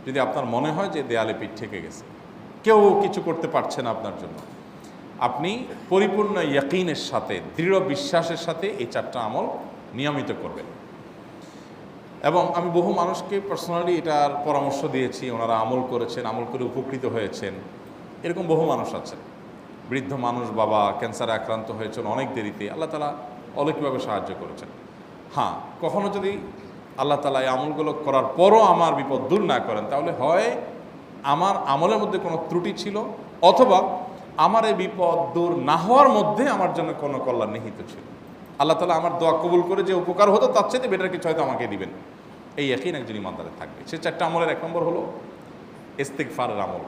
যদি আপনার মনে হয় যে দেয়ালে পিঠ ঠেকে গেছে, কেউ কিছু করতে পারছে না আপনার জন্য, আপনি পরিপূর্ণ ইয়াকিনের সাথে, দৃঢ় বিশ্বাসের সাথে এই 4টা আমল নিয়মিত করবেন। এবং আমি বহু মানুষকে পার্সোনালি এটার পরামর্শ দিয়েছি, ওনারা আমল করেছেন, আমল করে উপকৃত হয়েছেন। এরকম বহু মানুষ আছেন, বৃদ্ধ মানুষ, বাবা ক্যান্সারে আক্রান্ত হয়েছেন অনেক দেরিতে, আল্লাহ তাআলা অলৌকিকভাবে সাহায্য করেছেন। হ্যাঁ, কখনো যদি আল্লাহ তাআলা এই আমলগুলো করার পরও আমার বিপদ দূর না করেন, তাহলে হয় আমার আমলের মধ্যে কোনো ত্রুটি ছিল, অথবা আমার এই বিপদ দূর না হওয়ার মধ্যে আমার জন্য কোনো কল্যাণ নিহিত ছিল। আল্লাহ তাআলা আমার দোয়া কবুল করে যে উপকার হতো তার চাইতে বেটার কিছু হয়তো আমাকে দিবেন, এই ইয়াকিন একজন ইমানদারের থাকবে। সে 4টা আমলের 1 নম্বর হলো ইস্তেগফারের আমল।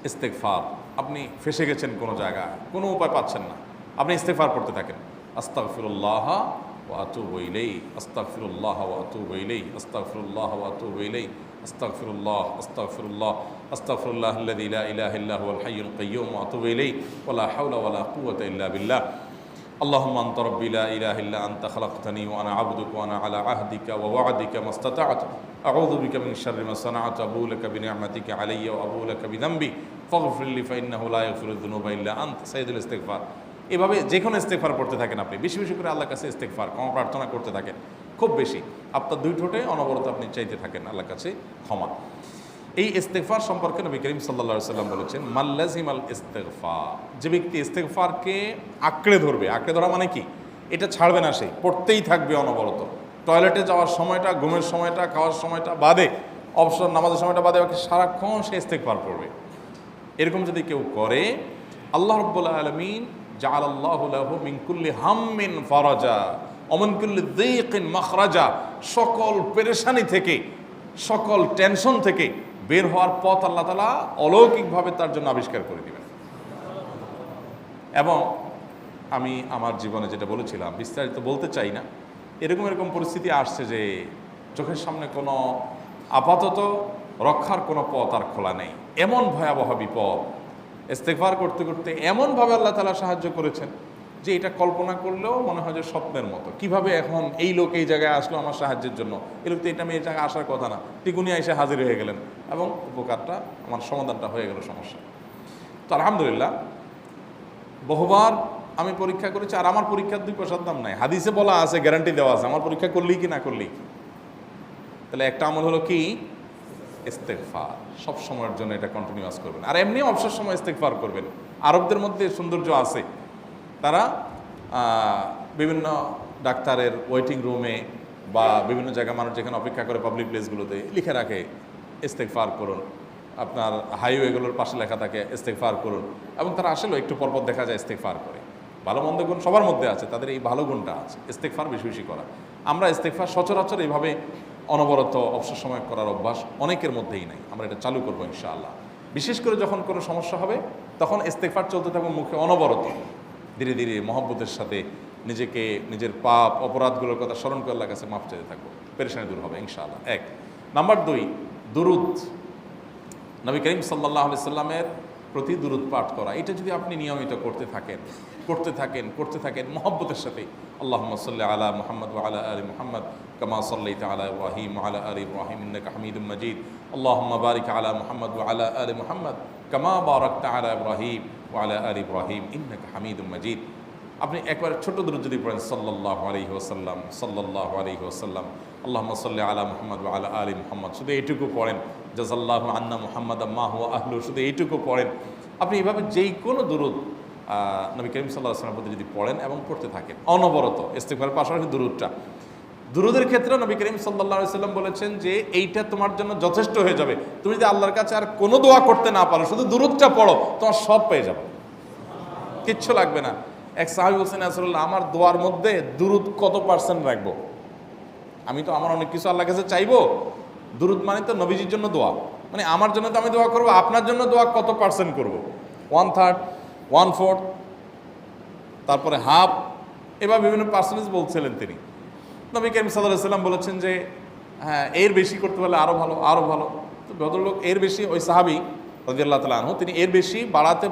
ইস্তেগফার, আপনি ফেসে গেছেন কোনো জায়গায়, কোনো উপায় পাচ্ছেন না, আপনি ইস্তেগফার করতে থাকেন। আস্তাগফিরুল্লাহ ওয়া আতুবু ইলাইহি, আস্তাগফিরুল্লাহ ওয়া আতুবু ইলাইহি, আস্তাগফিরুল্লাহ ওয়া আতুবু ইলাইহি, আস্তাগফিরুল্লাহ, আস্তাগফিরুল্লাহ, আস্তাগফিরুল্লাহাল্লাযী লা ইলাহা ইল্লা হুয়াল হাইয়ুল কাইয়্যুম ওয়া আতুবু ইলাইহি ওয়া লা হাওলা ওয়া লা কুওয়াতা ইল্লা বিল্লাহ। আল্লাহুম্মা আনতা রাব্বি লা ইলাহা ইল্লা আনতা খালাকতানি ওয়া আনা আবদুকা ওয়া আনা আলা আহদিকা ওয়া ওয়া'দিকা মাস্তাতা'তু আউযু বিকা মিন শাররি মা সানা'তু আবু লাকা বিনি'মাতিকা আলাইয়া ওয়া আবু লাকা বিযামবি ফাগফিরলি ফাইন্নাহু লা ইয়াগফিরুয যুনুবা ইল্লা আনতা। সাইয়্যিদুল ইস্তিগফার। এভাবে যে কোনো ইস্তেগফার করতে থাকেন, আপনি বেশি বেশি করে আল্লাহর কাছে ইস্তেগফার, ক্ষমা প্রার্থনা করতে থাকেন, খুব বেশি। আপনার 2 ঠোঁটে অনবরত আপনি চাইতে থাকেন আল্লাহর কাছে ক্ষমা। এই ইস্তেগফার সম্পর্কে নবী করিম সাল্লাল্লাহু আলাইহি ওয়াসাল্লাম বলেছেন, মাল্লাজিমাল ইস্তেগফার, যে ব্যক্তি ইস্তেগফারকে আঁকড়ে ধরবে, আঁকড়ে ধরা মানে কি, এটা ছাড়বে না, সে পড়তেই থাকবে অনবরত। টয়লেটে যাওয়ার সময়টা, ঘুমের সময়টা, খাওয়ার সময়টা বাদে, অবসর নামাজের সময়টা বাদে, ওকে সারাক্ষণ সে ইস্তেগফার পড়বে। এরকম যদি কেউ করে, আল্লাহ রাব্বুল আলামিন জাআলাল্লাহু লাহু মিন কুল্লি হাম্মিন ফারাজা ওয়া মিন কুল্লি যায়কিন মাখরাজা, সকল পেরেশানি থেকে, সকল টেনশন থেকে বের হওয়ার পথ আল্লাহ তাআলা অলৌকিকভাবে তার জন্য আবিষ্কার করে দিবেন। এবং আমি আমার জীবনে যেটা বলেছিলাম, বিস্তারিত বলতে চাই না, এরকম পরিস্থিতি আসছে যে চোখের সামনে কোনো আপাতত রক্ষার কোনো পথ আর খোলা নেই, এমন ভয়াবহ বিপদ। ইস্তেগফার করতে করতে এমনভাবে আল্লাহ তাআলা সাহায্য করেছেন যে এটা কল্পনা করলেও মনে হয় যে স্বপ্নের মতো। কিভাবে এখন এই লোক এই জায়গায় আসলো আমার সাহায্যের জন্য, এই লোক তো এটা আমি এই জায়গায় আসার কথা না, টিকুনি এসে হাজির হয়ে গেলেন এবং উপকারটা, আমার সমাধানটা হয়ে গেল সমস্যা। তো আলহামদুলিল্লাহ, বহুবার আমি পরীক্ষা করেছি, আর আমার পরীক্ষার 2 পয়সার দাম নাই। হাদিসে বলা আছে, গ্যারান্টি দেওয়া আছে, আমার পরীক্ষা করলেই কি না করলেই। তাহলে একটা আমল হলো কি, ইস্তেগফার। সব সময়ের জন্য এটা কন্টিনিউয়াস করবেন, আর এমনিও অবসর সময় ইস্তেগফার করবেন। আরবদের মধ্যে সৌন্দর্য আছে, তারা বিভিন্ন ডাক্তারের ওয়েটিং রুমে বা বিভিন্ন জায়গায় মানুষ যেখানে অপেক্ষা করে পাবলিক প্লেসগুলোতে লিখে রাখে ইস্তেগফার করুন, আপনার হাইওয়েগুলোর পাশে লেখা থাকে ইস্তেগফার করুন, এবং তারা আসলে একটু পরপর দেখা যায় ইস্তেগফার করে। ভালো মন্দ গুণ সবার মধ্যে আছে, তাদের এই ভালো গুণটা আছে, ইস্তেগফার বেশি বেশি করা। আমরা ইস্তেগফার সচরাচর এইভাবে অনবরত অবসর সময় করার অভ্যাস অনেকের মধ্যেই নাই। আমরা এটা চালু করবো ইনশাআল্লাহ। বিশেষ করে যখন কোনো সমস্যা হবে, তখন ইস্তেগফার চলতে থাকবে মুখে অনবরত, ধীরে ধীরে মহব্বতের সাথে নিজেকে, নিজের পাপ অপরাধগুলোর কথা স্মরণ করে আল্লাহর কাছে মাফ চাইতে থাকবো, পেরেশানি দূর হবে ইনশাআল্লাহ। 1 নাম্বার 2, দুরুদ। নবী করিম সাল্লাল্লাহু আলাইহি সাল্লামের প্রতি দুরুদ পাঠ করা, এটা যদি আপনি নিয়মিত করতে থাকেন মহব্বতের সাথে, আল্লাহুম্মা সাল্লি আলা মুহাম্মদ ওয়া আলা আলি মুহাম্মদ কামা সাল্লাইতা আলা ইব্রাহিম ওয়া আলা আলি ইব্রাহিম ইন্নাকা হামিদুম মাজিদ। আল্লাহুম্মা বারিক আলা মুহাম্মদ ওয়া আলা আলি মুহাম্মদ কামা বারাকতা আলা ইব্রাহিম ওয়া আলা আলি ইব্রাহিম ইন্নাকা হামিদুম মাজিদ। আপনি একবার ছোট দুরূদ যদি পড়েন, সাল্লাল্লাহু আলাইহি ওয়াসাল্লাম, সাল্লাল্লাহু আলাইহি ওয়াসাল্লাম, আল্লাহুম্মা সাল্লি আলা মুহাম্মদ ওয়া আলা আলি মুহাম্মদ, শুধু এইটুকু পড়েন। জাযাল্লাহু আন্না মুহাম্মাদাম মা হুয়া আহলু, শুধু এইটুকু পড়েন। আপনি এইভাবে যেই কোনো দুরূদ নবী করিম সাল্লাল্লাহু আলাইহি ওয়াসাল্লামের প্রতি যদি পড়েন এবং পড়তে থাকেন অনবরত, ইস্তেগফারের পাশাপাশি দুরূদের ক্ষেত্রে নবী করিম সাল্লাল্লাহু আলাইহি ওয়াসাল্লাম বলেছেন যে এইটা তোমার জন্য যথেষ্ট হয়ে যাবে। তুমি যদি আল্লাহর কাছে আর কোনো দোয়া করতে না পারো, শুধু দুরূদটা পড়ো, তোমার সব পেয়ে যাবে, কিচ্ছু লাগবে না। এক সাহাবী বলছেন, রাসূলুল্লাহ, আমার দোয়ার মধ্যে দুরূদ কত পার্সেন্ট রাখবো? আমি তো আমার অনেক কিছু আল্লাহর কাছে চাইবো, দুরূদ মানে তো নবীজির জন্য দোয়া, মানে আমার জন্য তো আমি দোয়া করবো, আপনার জন্য দোয়া কত পার্সেন্ট করবো? 1/3, 1/4, তারপরে হাফ, এবার বিভিন্ন পার্সেন্টেজ বলছিলেন তিনি। নবী করিম সাল্লাল্লাহু আলাইহি ওয়াসাল্লাম বলেছেন যে হ্যাঁ, এর বেশি করতে পারলে আরও ভালো, আরও ভালো। তো ভদ্রলোক এর বেশি, ওই সাহাবী রাদিয়াল্লাহু তাআলা আনহু, তিনি এর বেশি বাড়াতে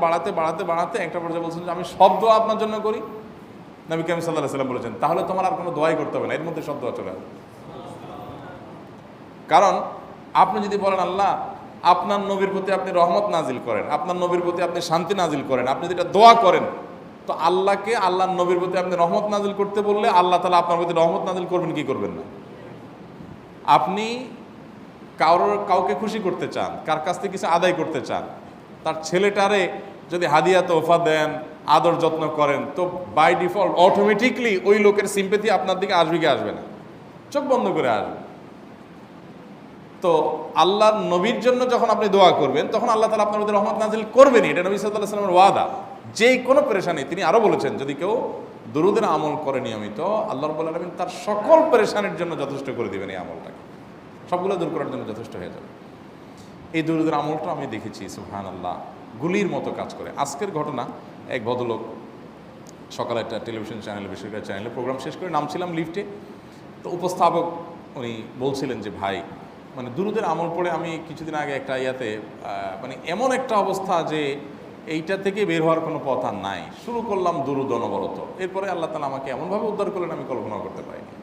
একটা পর্যায়ে বলছেন যে আমি সব দোয়া আপনার জন্য করি। নবী করিম সাল্লাল্লাহু আলাইহি ওয়াসাল্লাম বলেছেন তাহলে তোমার আর কোনো দোয়াই করতে হবে না, এর মধ্যে সব দোয়া চলে আসবে। কারণ আপনি যদি বলেন আল্লাহ আপনার নবীর প্রতি আপনি রহমত নাজিল করেন, আপনার নবীর প্রতি আপনি শান্তি নাজিল করেন, আপনি যেটা দোয়া করেন, তো আল্লাহকে আল্লাহর নবীর প্রতি আপনি রহমত নাজিল করতে বললে আল্লাহ তাআলা আপনার প্রতি রহমত নাজিল করবেন কি করবেন না? আপনি কাউকে খুশি করতে চান, কার কাছ থেকে কিছু আদায় করতে চান, তার ছেলেটারে যদি হাদিয়া তোহফা দেন, আদর যত্ন করেন, তো বাই ডিফল্ট অটোমেটিকলি ওই লোকের সিম্পেথি আপনার দিকে আসবে কি আসবে না? চোখ বন্ধ করে আসবে। তো আল্লাহর নবীর জন্য যখন আপনি দোয়া করবেন তখন আল্লাহ তাআলা আপনার মধ্যে রহমত নাজিল করবেনই, এটা নবী সাল্লাল্লাহু আলাইহি ওয়াসাল্লামের ওয়াদা। যে কোনো পেরেশানি, তিনি আরো বলেছেন যদি কেউ দুরূদের আমল করে নিয়মিত, আল্লাহ রাব্বুল আলামিন তার সকল পেরেশানির জন্য যথেষ্ট করে দিবেন। এই আমলটাকে সবগুলো দূর করার জন্য যথেষ্ট হয়ে যাবে। এই দুরূদের আমলটা আমি দেখেছি সুবহানাল্লাহ গুলির মতো কাজ করে। আজকের ঘটনা, এক ভদ্রলোক সকালে একটা টেলিভিশন চ্যানেলে, বেসরকারি চ্যানেলে প্রোগ্রাম শেষ করে নামছিলাম লিফটে, তো উপস্থাপক উনি বলছিলেন যে ভাই মানে দুরূদের আমল পড়ে আমি কিছুদিন আগে একটা মানে এমন একটা অবস্থা যে এইটা থেকে বের হওয়ার কোনো পথ আর নাই, শুরু করলাম দুরূদ অনবরত, এরপরে আল্লাহ তাআলা আমাকে এমনভাবে উদ্ধার করলেন আমি কল্পনা করতে পারিনি।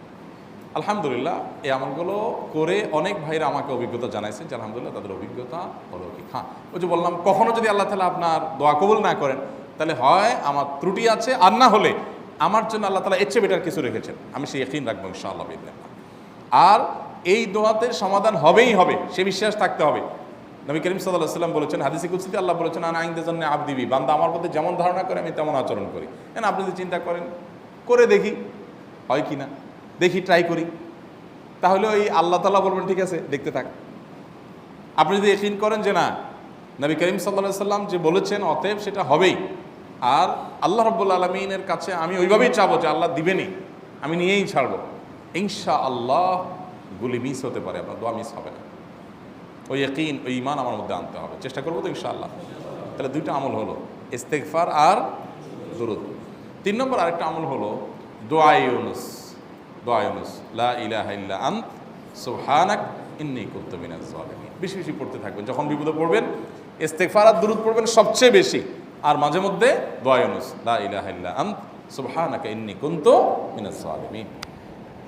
আলহামদুলিল্লাহ এই আমলগুলো করে অনেক ভাইরা আমাকে অভিজ্ঞতা জানাইছেন যে আলহামদুলিল্লাহ তাদের অভিজ্ঞতা অলৌকিক। হ্যাঁ, ওই যে বললাম কখনো যদি আল্লাহ তাআলা আপনার দোয়া কবুল না করেন তাহলে হয় আমার ত্রুটি আছে, আর না হলে আমার জন্য আল্লাহ তাআলা এর চেয়ে বেটার কিছু রেখেছেন, আমি সেই ইয়াকিন রাখবো ইনশাআল্লাহ বিইذنিল্লাহ। আর এই দোয়াতে সমাধান হবেই হবে, সে বিশ্বাস থাকতে হবে। নবী করিম সাল্লাল্লাহু আলাইহি ওয়াসাল্লাম বলেছেন, হাদিসে কুদসিতে আল্লাহ বলেছেন আনা ইনদা যান্নি আবদি বি, বান্দা আমার প্রতি যেমন ধারণা করে আমি তেমন আচরণ করি। এখন আপনি যদি চিন্তা করেন করে দেখি হয় কি না, দেখি ট্রাই করি, তাহলে ওই আল্লাহ তাআলা বলবেন ঠিক আছে দেখতে থাক। আপনি যদি ইয়াকিন করেন যে না নবী করিম সাল্লাল্লাহু আলাইহি ওয়াসাল্লাম যে বলেছেন অতএব সেটা হবেই, আর আল্লাহ রাব্বুল আলামিনের কাছে আমি ওইভাবেই চাবো যে আল্লাহ দিবেনই, আমি নিয়েই ছাড়বো, ইনশাআল্লাহ গুলি মিস হতে পারে, আপনার দোয়া মিস হবে না। ওই ইয়াকিন, ওই ঈমান আমার মধ্যে আনতে হবে, চেষ্টা করবো তো ইনশাআল্লাহ। তাহলে দুইটা আমল হলো, ইস্তেগফার আর দুরূদ। 3 নম্বর আরেকটা আমল হলো দোয়া ইউনুস। দোয়া ইউনুস, লা ইলাহা ইল্লা আনত সুবহানাক ইন্নী কুনতু মিনাজ জালিমিন। বেশি বেশি পড়তে থাকবেন, যখন বিপদে পড়বেন ইস্তেগফার আর দুরূদ পড়বেন সবচেয়ে বেশি, আর মাঝে মধ্যে দোয়া ইউনুস, লা ইলাহা ইল্লা আনত সুবহানাকা ইন্নী কুনতু মিনাজ জালিমিন।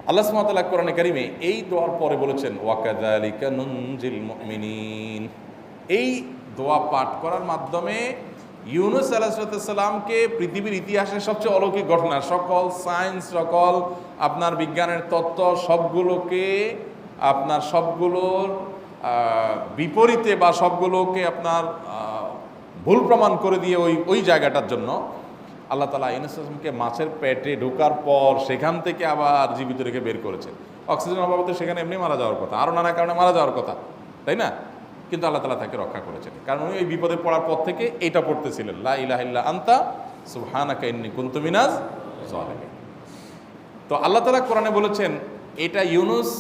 আল্লাহ সুবহানাহু ওয়া তাআলা কোরআনে কারিমে এই দোয়ার পরে বলেছেন ওয়াকাযালিকা নুনজিল মুমিনিন। এই দোয়া পাঠ করার মাধ্যমে ইউনুস আলাইহিস সালামকে পৃথিবীর ইতিহাসের সবচেয়ে অলৌকিক ঘটনা, সকল সায়েন্স, সকল আপনার বিজ্ঞানের তত্ত্ব সবগুলোকে আপনার সবগুলোর বিপরীতে বা সবগুলোকে আপনার ভুল প্রমাণ করে দিয়ে ওই জায়গাটার জন্য আল্লাহ তাআলা ইউনুস আলাইহিসকে মাছের পেটে ঢোকার পর সেখান থেকে আবার জীবিত রেখে বের করেছেন। অক্সিজেন অভাবে তো সেখানে এমনি মারা যাওয়ার কথা, আরও নানা কারণে মারা যাওয়ার কথা, তাই না? কিন্তু আল্লাহ তাআলা তাকে রক্ষা করেছেন, কারণ উনি ওই বিপদে পড়ার পর থেকে এইটা পড়তেছিলেন, লা ইলাহা ইল্লা আনতা সুবহানাকা ইন্নী কুনতু মিনাজ জালিমিন। তো আল্লাহ তাআলা কোরআনে বলেছেন এটা ইউনুস,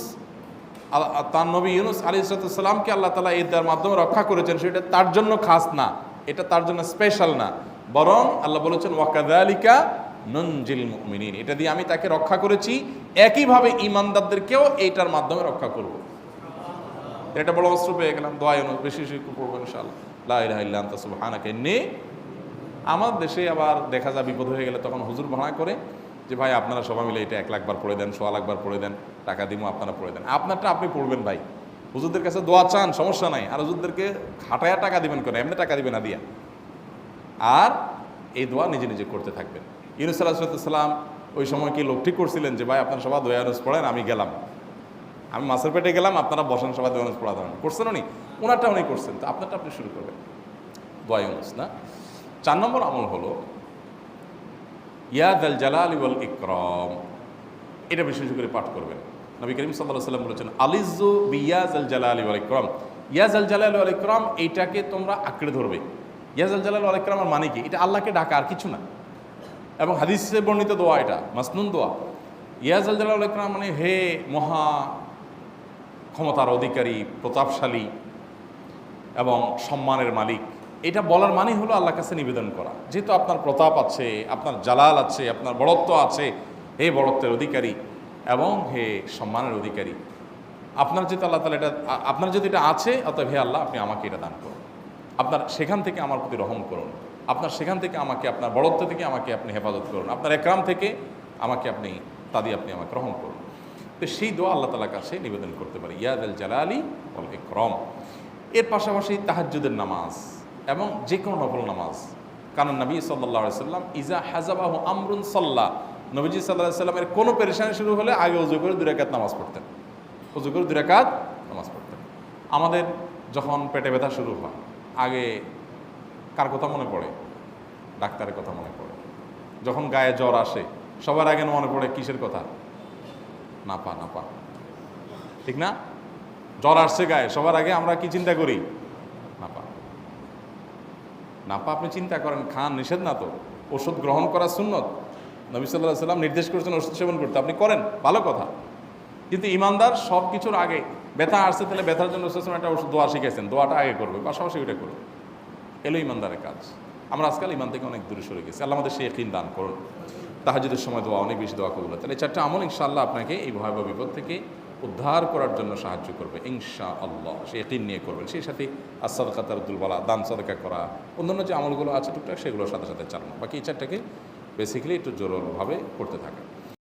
তার নবী ইউনুস আলাইহিস সালামকে আল্লাহ তাআলা এর মাধ্যমে রক্ষা করেছেন, সেটা তার জন্য খাস না, এটা তার জন্য স্পেশাল না, বরং আল্লাহ বলেছেন ওয়াকাযালিকা নুনজিল মুমিনিন, এটা দিয়ে আমি তাকে রক্ষা করেছি, একইভাবে ঈমানদারদেরকেও এইটার মাধ্যমে রক্ষা করব। এটা বড় অস্ত্র পেয়ে গেলাম। দোয়া ইউনুস বেশি বেশি পড়বো ইনশাআল্লাহ, লা ইলাহা ইল্লা আনতা সুবহানাকা ইন্নী। আমার দেশে আবার দেখা যায় বিপদ হয়ে গেলে তখন হুজুর ভাড়া করে যে ভাই আপনারা সবাই মিলে এটা 1 লাখ বার পড়ে দেন, 1.25 লাখ বার পড়ে দেন, টাকা দিব আপনারা পড়ে দেন। আপনারটা আপনি পড়বেন ভাই, হুজুরদের কাছে দোয়া চান সমস্যা নাই, আর হুজুরদেরকে খাটায়া টাকা দিবেন কেন, এমনি টাকা দিবেন না দিয়া। আর এই দোয়া নিজে নিজে করতে থাকবেন। ইউনুস আলাইহিস সালাম ওই সময় কি লোক ঠিক করছিলেন যে ভাই আপনারা সবাই দোয়া ইউনুস পড়েন, আমি গেলাম, আমি মাছের পেটে গেলাম, আপনারা বসেন সবাই দোয়া ইউনুস পড়া দেন, করছেন উনি? ওনারটা উনি করছেন, তো আপনারটা আপনি শুরু করবেন দোয়া ইউনুস না। 4 নম্বর আমল হলো ইয়া যাল জালালি ওয়াল ইকরাম, এটা বিশেষ করে পাঠ করবেন। নবী করিম সাল্লাল্লাহু আলাইহি ওয়াসাল্লাম বলেছেন আলিযু বিয়া যাল জালালি ওয়াল ইকরাম, ইয়া যাল জালালি ওয়াল ইকরাম এইটাকে তোমরা আঁকড়ে ধরবে। ইয়া যাল জালালি ওয়াল ইকরামের মানে কি? এটা আল্লাহকে ডাকা, আর কিছু না, এবং হাদিসে বর্ণিত দোয়া, এটা মাসনুন দোয়া। ইয়া যাল জালালি ওয়াল ইকরাম মানে হে মহা ক্ষমতার অধিকারী, প্রতাপশালী এবং সম্মানের মালিক, এটা বলার মানে হলো আল্লাহর কাছে নিবেদন করা, যেহেতু আপনার প্রতাপ আছে, আপনার জালাল আছে, আপনার বড়ত্ব আছে, হে বড়ত্বের অধিকারী এবং হে সম্মানের অধিকারী, আপনার যেহেতু আল্লাহ তাআলা এটা, আপনার যদি এটা আছে, অতএব হে আল্লাহ আপনি আমাকে এটা দান করুন, আপনার সেখান থেকে আমার প্রতি রহম করুন, আপনার সেখান থেকে আমাকে, আপনার বড়ত্ব থেকে আমাকে আপনি হেফাজত করুন, আপনার একরাম থেকে আমাকে আপনি, তা দিয়ে আপনি আমাকে রহম করুন। তো সেই দোয়া আল্লাহ তাআলার কাছে নিবেদন করতে পারি, ইয়া যাল জালালি ওয়াল ইকরাম। এর পাশাপাশি তাহাজ্জুদের নামাজ এবং যে কোনো নফল নামাজ, কারণ নবী সাল্লাল্লাহু আলাইহি সাল্লাম ইজা হাজাবাহু আমরুন সাল্লাহ, নবীজি সাল্লাল্লাহু আলাইহি সাল্লামের কোনো পেরেশানি শুরু হলে আগে ওযু করে 2 রাকাত নামাজ পড়তেন, ওযু করে 2 রাকাত নামাজ পড়তেন। আমাদের যখন পেটে ব্যথা শুরু হয় আগে কার কথা মনে পড়ে? ডাক্তারের কথা মনে পড়ে। যখন গায়ে জ্বর আসে সবার আগে মনে পড়ে কিসের কথা? নাপা, নাপা, ঠিক না? জ্বর আসছে গায়ে, সবার আগে আমরা কি চিন্তা করি? নাপা। নাপা আপনি চিন্তা করেন, খান, নিষেধ না তো, ওষুধ গ্রহণ করা সুন্নত। নবী সাল্লাল্লাহু আলাইহি সাল্লাম নির্দেশ করেছেন ওষুধ সেবন করতে, আপনি করেন, ভালো কথা। কিন্তু ইমানদার সব কিছুর আগে ব্যথা আসছে, তাহলে ব্যথার জন্য একটা ওষুধ দোয়া শিখেছেন, দোয়াটা আগে করবে, পাশাপাশি ওইটা করবে। এলো ইমানদারের কাজ। আমরা আজকাল ইমান থেকে অনেক দূরে সরে গেছি। আল্লাহ আমাদের সেই ইয়াকিন দান করুন। তাহাজ্জুদের সময় দোয়া, অনেক বেশি দোয়া কবুল হয়। তাহলে 4টা আমল ইনশাআল্লাহ আপনাকে এই ভয়াবহ বিপদ থেকে উদ্ধার করার জন্য সাহায্য করবে ইনশাআল্লাহ। সে ইয়াকিন নিয়ে করবেন। সেই সাথে as-সাদাকা তারদুল বালা, দান সাদাকা করা, অন্যান্য যে আমলগুলো আছে টুকটাক সেগুলোর সাথে সাথে চালানো। বাকি এই 4টাকে বেসিক্যালি একটু জোরভাবে করতে থাকা।